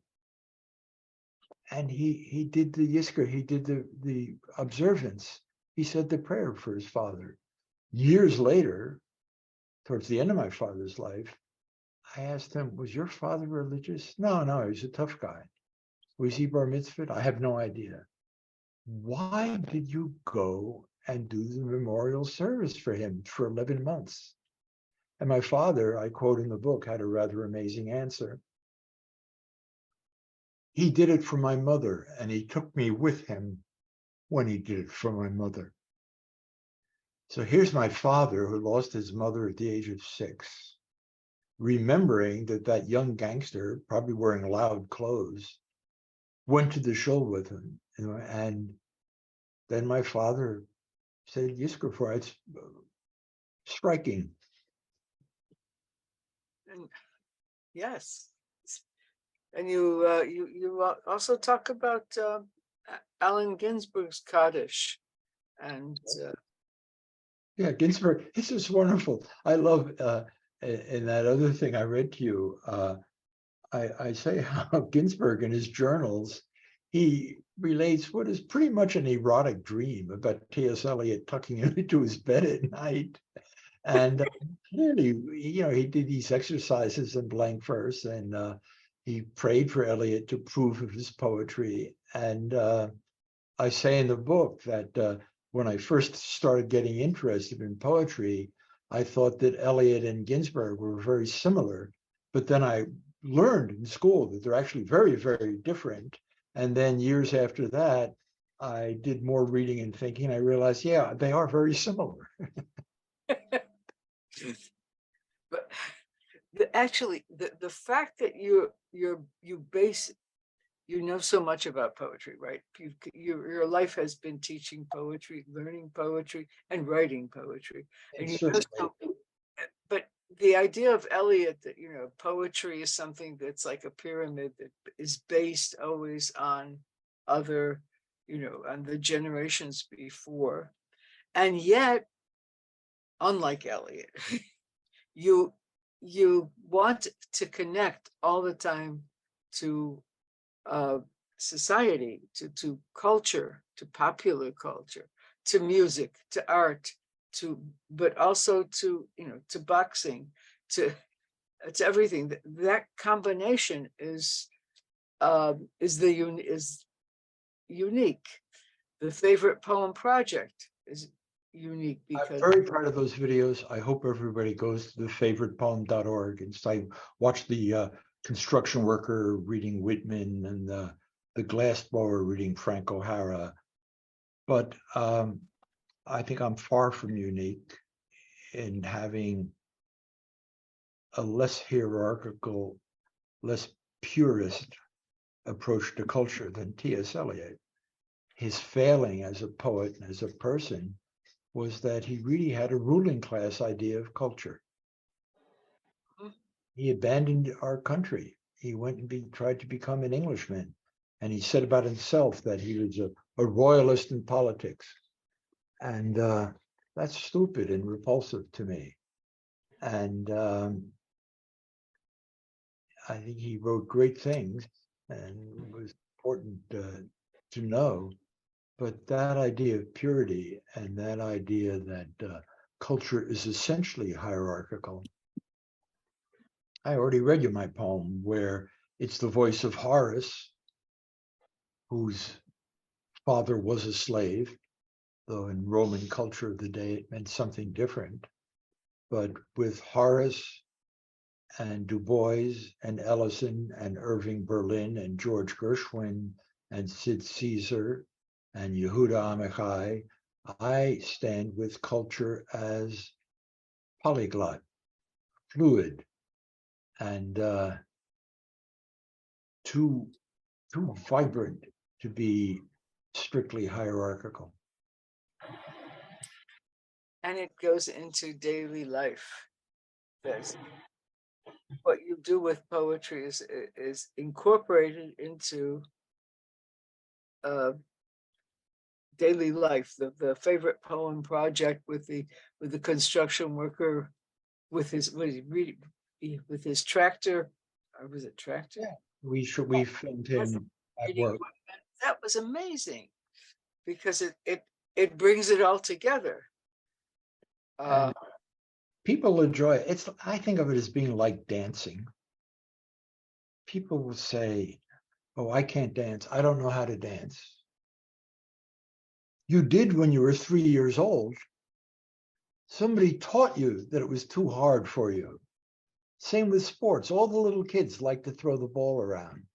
and he did the Yisker, he did the observance. He said the prayer for his father. Years later, towards the end of my father's life, I asked him, was your father religious? No, he was a tough guy. Was he bar mitzvah? I have no idea. Why did you go and do the memorial service for him for 11 months? And my father, I quote in the book, had a rather amazing answer. He did it for my mother, and he took me with him when he did it for my mother. So here's my father, who lost his mother at the age of 6, remembering that young gangster, probably wearing loud clothes, went to the shul with him, and then my father said, Yisker, it's striking. And yes, and you also talk about Allen Ginsberg's Kaddish, and yeah, Ginsberg. This is wonderful. I love in that other thing I read to you. I say how Ginsberg in his journals, he relates what is pretty much an erotic dream about T.S. Eliot tucking him into his bed at night. And clearly, he did these exercises in blank verse, and he prayed for Eliot to approve of his poetry. And I say in the book that when I first started getting interested in poetry, I thought that Eliot and Ginsberg were very similar. But then I learned in school that they're actually very, very different. And then years after that, I did more reading and thinking. I realized, yeah, they are very similar. But actually, the fact that you know so much about poetry, right? Your life has been teaching poetry, learning poetry, and writing poetry. And you know but the idea of Eliot that, poetry is something that's like a pyramid that is based always on other, on the generations before. And yet, unlike Eliot, you want to connect all the time to society, to culture, to popular culture, to music, to art, but also to boxing, to everything. That combination is unique. The favorite poem project is unique I'm because very proud of those videos. I hope everybody goes to thefavoritepoem.org and watch the construction worker reading Whitman and the glassblower reading Frank O'Hara. But I think I'm far from unique in having a less hierarchical, less purist approach to culture than T.S. Eliot. His failing as a poet and as a person was that he really had a ruling class idea of culture. He abandoned our country. He went and tried to become an Englishman. And he said about himself that he was a royalist in politics. And that's stupid and repulsive to me. And I think he wrote great things and it was important to know. But that idea of purity and that idea that culture is essentially hierarchical. I already read you my poem where it's the voice of Horace, whose father was a slave, though in Roman culture of the day it meant something different. But with Horace and Du Bois and Ellison and Irving Berlin and George Gershwin and Sid Caesar and Yehuda Amichai, I stand with culture as polyglot, fluid, and too vibrant to be strictly hierarchical. and it goes into daily life. That's what you do with poetry is incorporated into daily life. The favorite poem project with the construction worker with his with his tractor, or was it tractor? Yeah, we filmed him at work. That was amazing because it brings it all together. People enjoy it. I think of it as being like dancing. People will say, "Oh, I can't dance. I don't know how to dance." You did when you were 3 years old. Somebody taught you that it was too hard for you. Same with sports. All the little kids like to throw the ball around.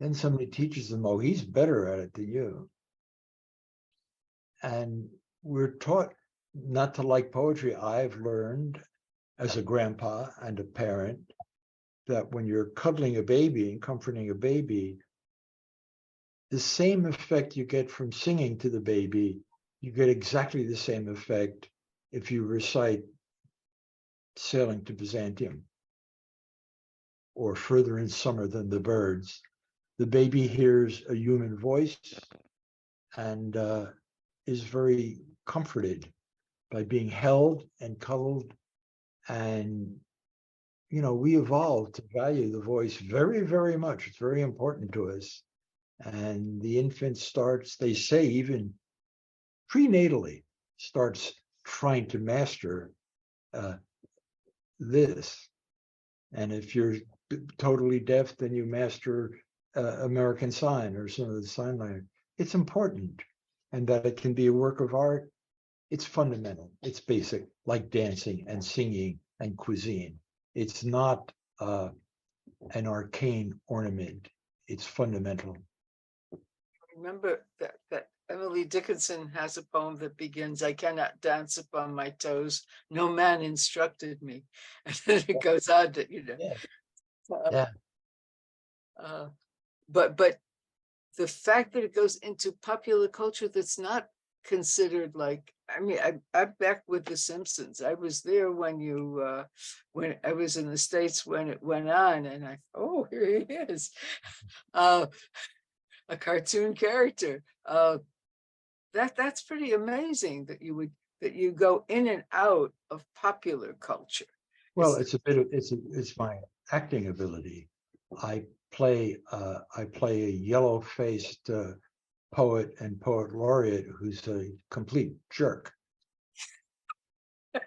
Then somebody teaches them, "Oh, he's better at it than you." And we're taught not to like poetry. I've learned as a grandpa and a parent that when you're cuddling a baby and comforting a baby, the same effect you get from singing to the baby, you get exactly the same effect if you recite Sailing to Byzantium or Further in Summer Than the Birds. The baby hears a human voice and is very comforted by being held and cuddled. And, we evolved to value the voice very, very much. It's very important to us. And the infant starts, they say, even prenatally, starts trying to master this. And if you're totally deaf, then you master American Sign or some of the sign language. It's important, and that it can be a work of art. It's fundamental. It's basic, like dancing and singing and cuisine. It's not an arcane ornament. It's fundamental. Remember that Emily Dickinson has a poem that begins, "I cannot dance upon my toes. No man instructed me." And then it goes on to, Yeah. uh, Yeah. But the fact that it goes into popular culture that's not considered like, I mean, I'm back with The Simpsons. I was there when when I was in the States when it went on, and oh, here he is, a cartoon character. That's pretty amazing that you go in and out of popular culture. Well, it's my acting ability. I play a yellow-faced poet and poet laureate who's a complete jerk. I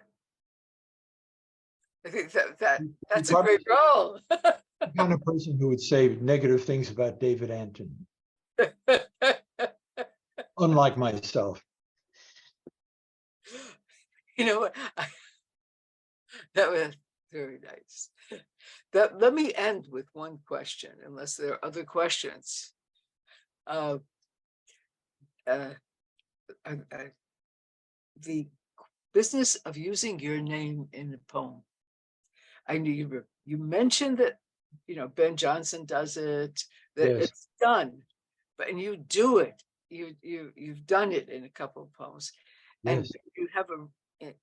think that's a probably- great role. The kind of person who would say negative things about David Anton, unlike myself. You know what? That was very nice. Let me end with one question, unless there are other questions. The business of using your name in a poem. I knew you mentioned that, Ben Jonson does it, that Yes. it's done, and you do it. You've done it in a couple of poems. And Yes. you have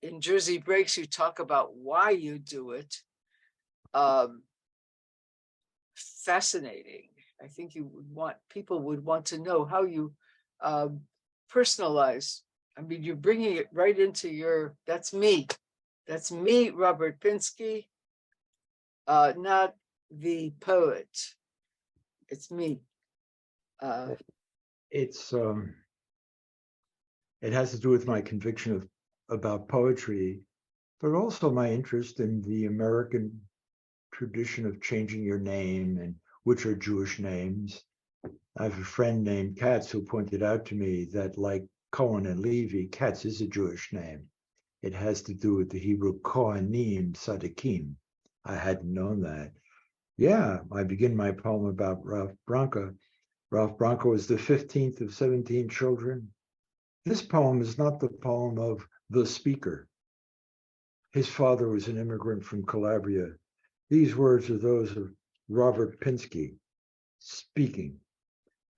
in Jersey Breaks, you talk about why you do it. Fascinating. I think people would want to know how you personalize. I mean, you're bringing it right into that's me, Robert Pinsky, not the poet. It's me. It has to do with my conviction about poetry, but also my interest in the American tradition of changing your name, and which are Jewish names. I have a friend named Katz who pointed out to me that, like Cohen and Levy, Katz is a Jewish name. It has to do with the Hebrew Kohanim Tzadikim. I hadn't known that. Yeah, I begin my poem about Ralph Branca. Ralph Branca was the 15th of 17 children. This poem is not the poem of the speaker. His father was an immigrant from Calabria. These words are those of Robert Pinsky speaking.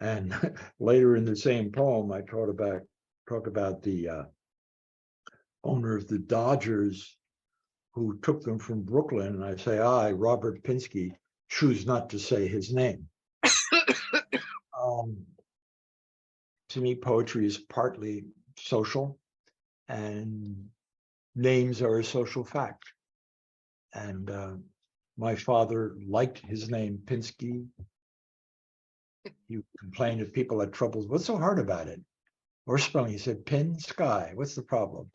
And later in the same poem, I talk about the owner of the Dodgers who took them from Brooklyn. And I say, I, Robert Pinsky, choose not to say his name. To me, poetry is partly social, and names are a social fact. And my father liked his name, Pinsky. He complained if people had troubles. What's so hard about it? Or spelling, he said, Pin Sky. What's the problem?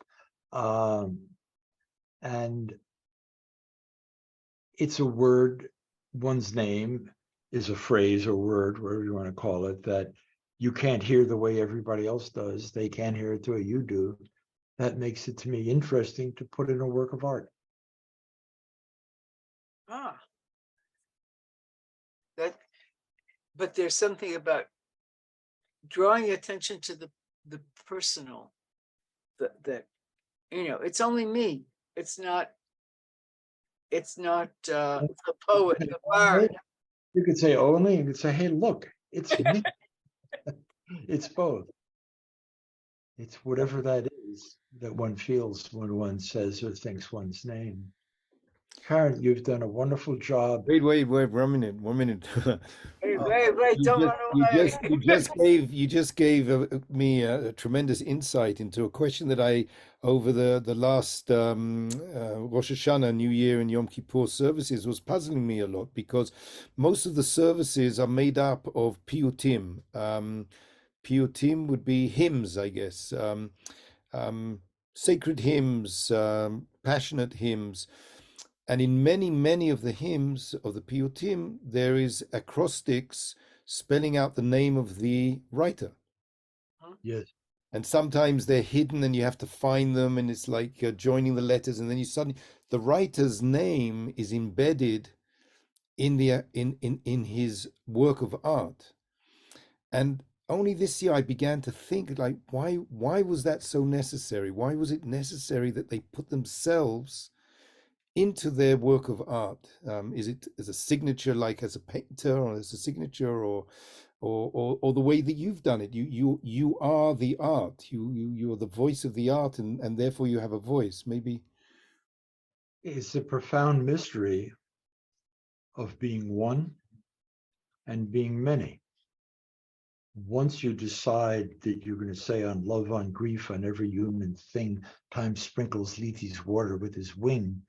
And it's a word, one's name is a phrase or word, whatever you want to call it, that you can't hear the way everybody else does. They can't hear it the way you do. That makes it, to me, interesting to put in a work of art. But there's something about drawing attention to the personal, that it's only me. It's not the poet, the bard. You could say only, you could say, hey, look, it's me. It's both. It's whatever that is that one feels when one says or thinks one's name. Karen, you've done a wonderful job. Wait, 1 minute. Wait, don't run away. You just gave me a tremendous insight into a question that I, over the last Rosh Hashanah, New Year, and Yom Kippur services, was puzzling me a lot, because most of the services are made up of piyutim. Piyutim would be hymns, I guess, sacred hymns, passionate hymns. And in many of the hymns of the Piyutim, there is acrostics spelling out the name of the writer. Yes. And sometimes they're hidden and you have to find them, and it's like joining the letters, and then you suddenly, the writer's name is embedded in the in his work of art. And only this year I began to think, like, why was that so necessary? Why was it necessary that they put themselves into their work of art? Is it as a signature, like as a painter, or as a signature, or the way that you've done it? You are the art. You are the voice of the art, and therefore you have a voice. Maybe It's a profound mystery of being one and being many. Once you decide that you're going to say on love, on grief, on every human thing, time sprinkles Lethe's water with his wing,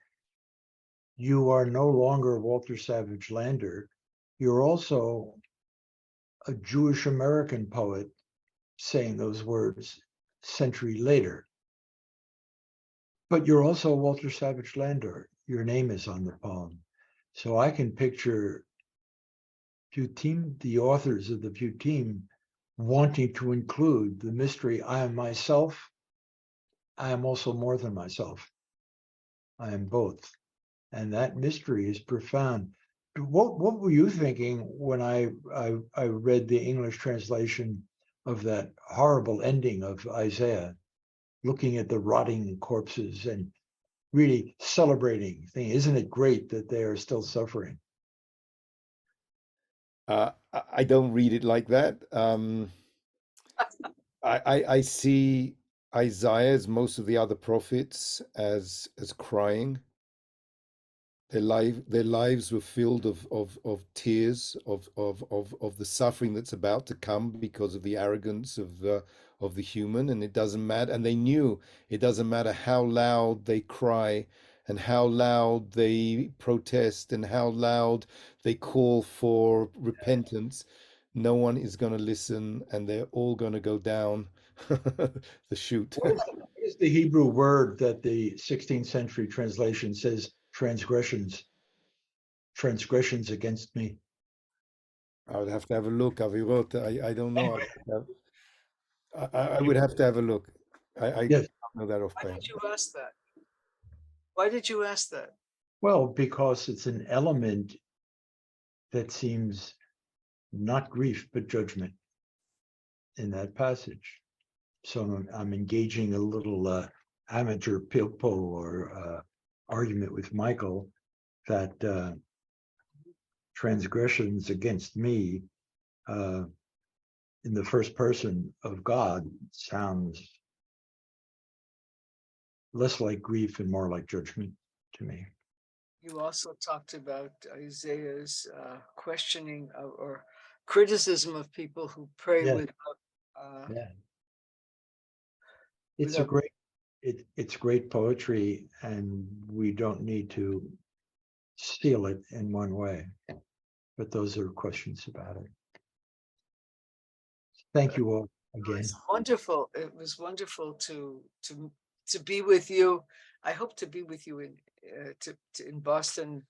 you are no longer Walter Savage Landor. You're also a Jewish American poet saying those words a century later. But you're also Walter Savage Landor. Your name is on the poem. So I can picture Piyutim, the authors of the Piyutim, wanting to include the mystery, I am myself. I am also more than myself. I am both. And that mystery is profound. What were you thinking when I read the English translation of that horrible ending of Isaiah, looking at the rotting corpses and really celebrating thing? Isn't it great that they are still suffering? I don't read it like that. I see Isaiah, as most of the other prophets, as crying. Their lives were filled of tears of the suffering that's about to come because of the arrogance of the human, and it doesn't matter. And they knew it doesn't matter how loud they cry and how loud they protest and how loud they call for repentance. No one is going to listen, and they're all going to go down the chute. What is the Hebrew word that the 16th century translation says transgressions against me? I would have to have a look, Avirot. I don't know. I would have to have a look. I Yes. don't know that off by Why heart. did you ask that? Why did you ask that? Well, because it's an element that seems not grief, but judgment in that passage. So I'm engaging a little amateur pilpo or argument with Michael that transgressions against me in the first person of God sounds less like grief and more like judgment to me. You also talked about Isaiah's questioning or criticism of people who pray Yeah. without. Yeah. It's without- it's great poetry, and we don't need to steal it in one way. But those are questions about it. Thank you all again. It's wonderful. It was wonderful to be with you. I hope to be with you in Boston.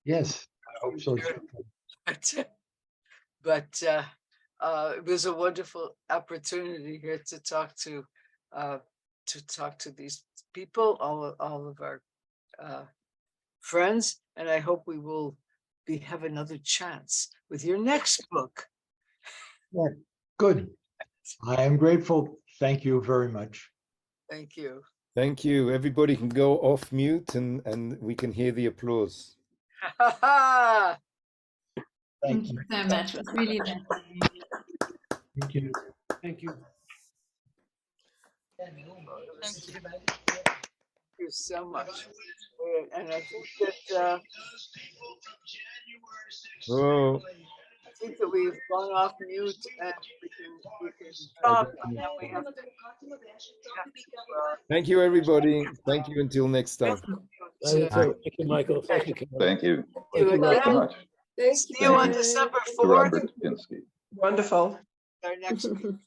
Yes, I hope so too. But it was a wonderful opportunity here to talk to these people, all of our friends, and I hope we will have another chance with your next book. Yeah, good. I am grateful. Thank you very much. Thank you. Thank you. Everybody can go off mute, and we can hear the applause. Thank you. So much. It was really nice. Thank you. Thank you. Thank you so much. And I think that Oh, we've gone off mute and we can talk. And now we have to, thank you, everybody. Thank you. Until next time. Thank you, Michael. Thank you, Karen. Thank you. Thank you Very again. much. See you on December To 4th. Robert Pinsky. Wonderful. Our next meeting.